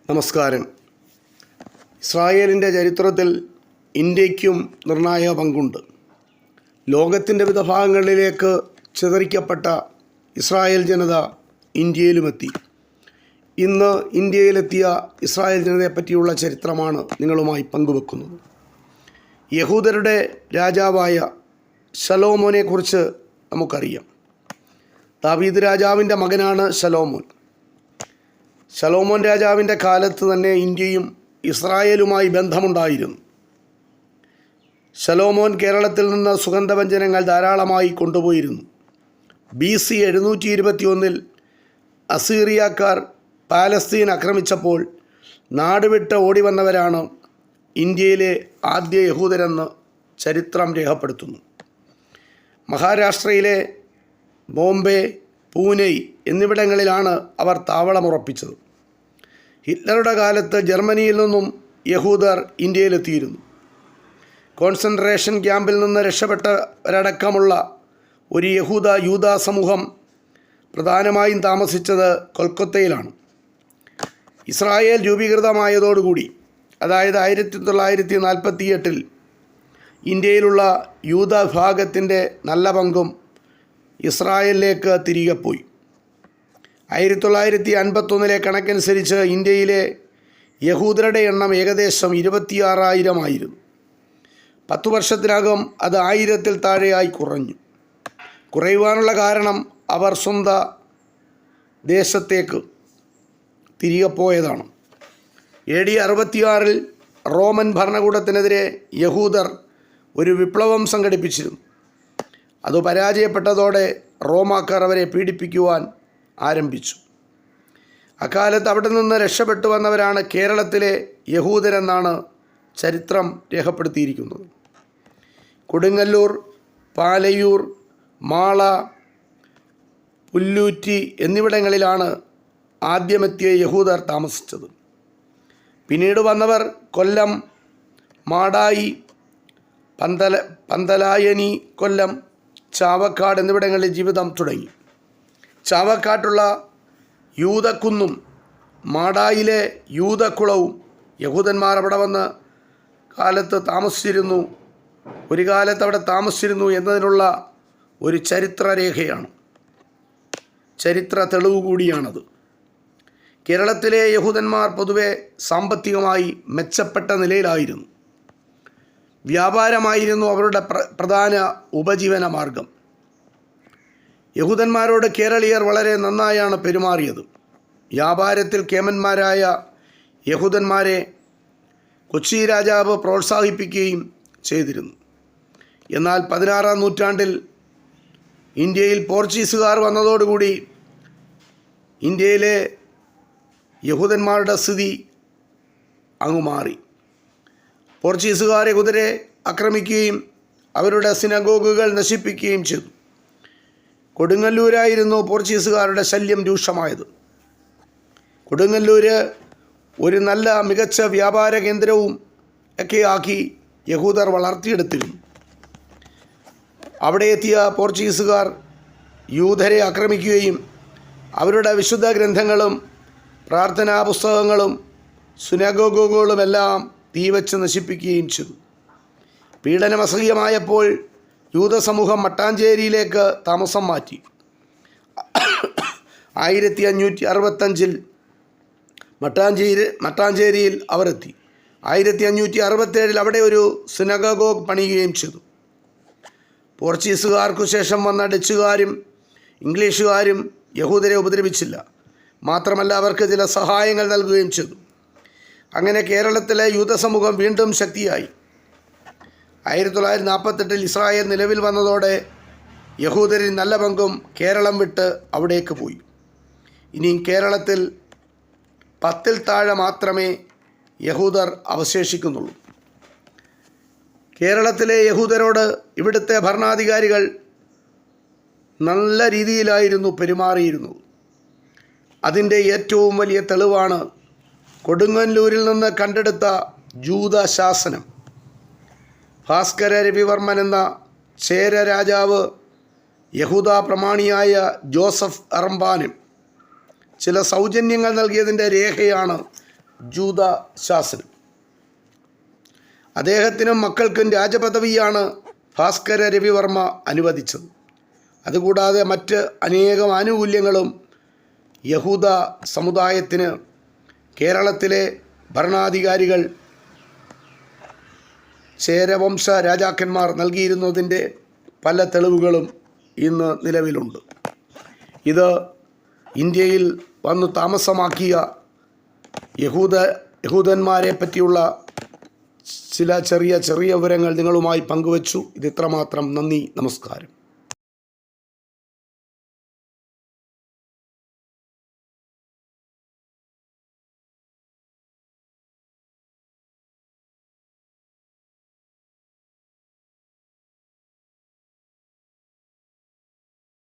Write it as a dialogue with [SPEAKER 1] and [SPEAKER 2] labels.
[SPEAKER 1] നമസ്കാരം. ഇസ്രായേലിൻ്റെ ചരിത്രത്തിൽ ഇന്ത്യയ്ക്കും നിർണായക പങ്കുണ്ട്. ലോകത്തിൻ്റെ വിവിധ ഭാഗങ്ങളിലേക്ക് ചിതറിക്കപ്പെട്ട ഇസ്രായേൽ ജനത ഇന്ത്യയിലുമെത്തി. ഇന്ന് ഇന്ത്യയിലെത്തിയ ഇസ്രായേൽ ജനതയെപ്പറ്റിയുള്ള ചരിത്രമാണ് നിങ്ങളുമായി പങ്കുവെക്കുന്നത്. യഹൂദരുടെ രാജാവായ ശലോമോനെക്കുറിച്ച് നമുക്കറിയാം. ദാവീദ് രാജാവിൻ്റെ മകനാണ് ശലോമോൻ. ശലോമോൻ രാജാവിൻ്റെ കാലത്ത് തന്നെ ഇന്ത്യയും ഇസ്രായേലുമായി ബന്ധമുണ്ടായിരുന്നു. ശലോമോൻ കേരളത്തിൽ നിന്ന് സുഗന്ധവ്യഞ്ജനങ്ങൾ ധാരാളമായി കൊണ്ടുപോയിരുന്നു. BC 721 അസീറിയക്കാർ പാലസ്തീൻ ആക്രമിച്ചപ്പോൾ നാടുവിട്ട് ഓടി വന്നവരാണ് ഇന്ത്യയിലെ ആദ്യ യഹൂദരെന്ന് ചരിത്രം രേഖപ്പെടുത്തുന്നു. മഹാരാഷ്ട്രയിലെ ബോംബെ, പൂനെ എന്നിവിടങ്ങളിലാണ് അവർ താവളമുറപ്പിച്ചത്. ഹിറ്റ്ലറുടെ കാലത്ത് ജർമ്മനിയിൽ നിന്നും യഹൂദർ ഇന്ത്യയിലെത്തിയിരുന്നു. കോൺസെൻട്രേഷൻ ക്യാമ്പിൽ നിന്ന് രക്ഷപ്പെട്ടവരടക്കമുള്ള ഒരു യൂത സമൂഹം പ്രധാനമായും താമസിച്ചത് കൊൽക്കത്തയിലാണ്. ഇസ്രായേൽ രൂപീകൃതമായതോടുകൂടി, അതായത് 1948 ഇന്ത്യയിലുള്ള യൂത വിഭാഗത്തിൻ്റെ നല്ല പങ്കും ഇസ്രായേലിലേക്ക് തിരികെ പോയി. 1951 കണക്കനുസരിച്ച് ഇന്ത്യയിലെ യഹൂദരുടെ എണ്ണം ഏകദേശം 26,000 ആയിരുന്നു. 10 വർഷത്തിനകം അത് 1000-ൽ താഴെയായി കുറഞ്ഞു. കുറയുവാനുള്ള കാരണം അവർ സ്വന്തം ദേശത്തേക്ക് തിരികെ പോയതാണ്. AD 66 റോമൻ ഭരണകൂടത്തിനെതിരെ യഹൂദർ ഒരു വിപ്ലവം സംഘടിപ്പിച്ചിരുന്നു. അത് പരാജയപ്പെട്ടതോടെ റോമാക്കാർ അവരെ പീഡിപ്പിക്കുവാൻ ആരംഭിച്ചു. അക്കാലത്ത് അവിടെ നിന്ന് രക്ഷപ്പെട്ടു വന്നവരാണ് കേരളത്തിലെ യഹൂദരെന്നാണ് ചരിത്രം രേഖപ്പെടുത്തിയിരിക്കുന്നത്. കൊടുങ്ങല്ലൂർ, പാലയൂർ, മാള, പുല്ലൂറ്റി എന്നിവിടങ്ങളിലാണ് ആദ്യമെത്തിയ യഹൂദർ താമസിച്ചത്. പിന്നീട് വന്നവർ കൊല്ലം, മാടായി, പന്തലായനി, കൊല്ലം, ചാവക്കാട് എന്നിവിടങ്ങളിൽ ജീവിതം തുടങ്ങി. ചാവക്കാട്ടുള്ള യൂതക്കുന്നും മാടായിലെ യൂതക്കുളവും യഹൂദന്മാർ അവിടെ വന്ന് ഒരു കാലത്ത് അവിടെ താമസിച്ചിരുന്നു എന്നതിനുള്ള ഒരു ചരിത്രരേഖയാണ്, ചരിത്ര തെളിവ് കൂടിയാണത്. കേരളത്തിലെ യഹൂദന്മാർ പൊതുവെ സാമ്പത്തികമായി മെച്ചപ്പെട്ട നിലയിലായിരുന്നു. വ്യാപാരമായിരുന്നു അവരുടെ പ്രധാന ഉപജീവന മാർഗം. യഹൂദന്മാരോട് കേരളീയർ വളരെ നന്നായാണ് പെരുമാറിയത്. വ്യാപാരത്തിൽ കേമന്മാരായ യഹൂദന്മാരെ കൊച്ചി രാജാവ് പ്രോത്സാഹിപ്പിക്കുകയും ചെയ്തിരുന്നു. എന്നാൽ 16-ാം നൂറ്റാണ്ടിൽ ഇന്ത്യയിൽ പോർച്ചുഗീസുകാർ വന്നതോടുകൂടി ഇന്ത്യയിലെ യഹൂദന്മാരുടെ സ്ഥിതി അങ്ങ് മാറി. പോർച്ചുഗീസുകാർ യഹൂദരെ ആക്രമിക്കുകയും അവരുടെ സിനഗോഗുകൾ നശിപ്പിക്കുകയും ചെയ്തു. കൊടുങ്ങല്ലൂരായിരുന്നു പോർച്ചുഗീസുകാരുടെ ശല്യം രൂക്ഷമായത്. കൊടുങ്ങല്ലൂർ ഒരു നല്ല മികച്ച വ്യാപാര കേന്ദ്രവും ഒക്കെ ആക്കി യഹൂദർ വളർത്തിയെടുത്തിരുന്നു. അവിടെ എത്തിയ പോർച്ചുഗീസുകാർ യൂതരെ ആക്രമിക്കുകയും അവരുടെ വിശുദ്ധ ഗ്രന്ഥങ്ങളും പ്രാർത്ഥനാ പുസ്തകങ്ങളും സുനഗോഗുകളുമെല്ലാം തീവച്ച് നശിപ്പിക്കുകയും ചെയ്തു. പീഡനം അസഹ്യമായപ്പോൾ യൂത സമൂഹം മട്ടാഞ്ചേരിയിലേക്ക് താമസം മാറ്റി. 1565 മട്ടാഞ്ചേരിയിൽ അവർ എത്തി. 1567 അവിടെ ഒരു സിനഗോഗ് പണിയുകയും ചെയ്തു. പോർച്ചുഗീസുകാർക്കു ശേഷം വന്ന ഡച്ചുകാരും ഇംഗ്ലീഷുകാരും യഹൂദരെ ഉപദ്രവിച്ചില്ല. മാത്രമല്ല അവർക്ക് ചില സഹായങ്ങൾ നൽകുകയും ചെയ്തു. അങ്ങനെ കേരളത്തിലെ യൂത സമൂഹം വീണ്ടും ശക്തിയായി. 1948 ഇസ്രായേൽ നിലവിൽ വന്നതോടെ യഹൂദരിൽ നല്ല പങ്കും കേരളം വിട്ട് അവിടേക്ക് പോയി. ഇനി കേരളത്തിൽ 10-ൽ താഴെ മാത്രമേ യഹൂദർ അവശേഷിക്കുന്നുള്ളൂ. കേരളത്തിലെ യഹൂദരോട് ഇവിടുത്തെ ഭരണാധികാരികൾ നല്ല രീതിയിലായിരുന്നു പെരുമാറിയിരുന്നത്. അതിൻ്റെ ഏറ്റവും വലിയ തെളിവാണ് കൊടുങ്ങല്ലൂരിൽ നിന്ന് കണ്ടെടുത്ത ജൂത ശാസനം. ഭാസ്കര രവിവർമ്മൻ എന്ന ചേര രാജാവ് യഹൂദ പ്രമാണിയായ ജോസഫ് അറമ്പാനും ചില സൗജന്യങ്ങൾ നൽകിയതിൻ്റെ രേഖയാണ് ജൂത ശാസനം. അദ്ദേഹത്തിനും മക്കൾക്കും രാജപദവിയാണ് ഭാസ്കര രവിവർമ്മ അനുവദിച്ചത്. അതുകൂടാതെ മറ്റ് അനേകം ആനുകൂല്യങ്ങളും യഹൂദ സമുദായത്തിന് കേരളത്തിലെ ഭരണാധികാരികൾ ചേരവംശ രാജാക്കന്മാർ നൽകിയിരുന്നതിൻ്റെ പല തെളിവുകളും ഇന്ന് നിലവിലുണ്ട്. ഇത് ഇന്ത്യയിൽ വന്നു താമസമാക്കിയ യഹൂദന്മാരെ പറ്റിയുള്ള ചില ചെറിയ വിവരങ്ങൾ നിങ്ങളുമായി പങ്കുവച്ചു. ഇത് ഇത്രമാത്രം. നന്ദി, നമസ്കാരം.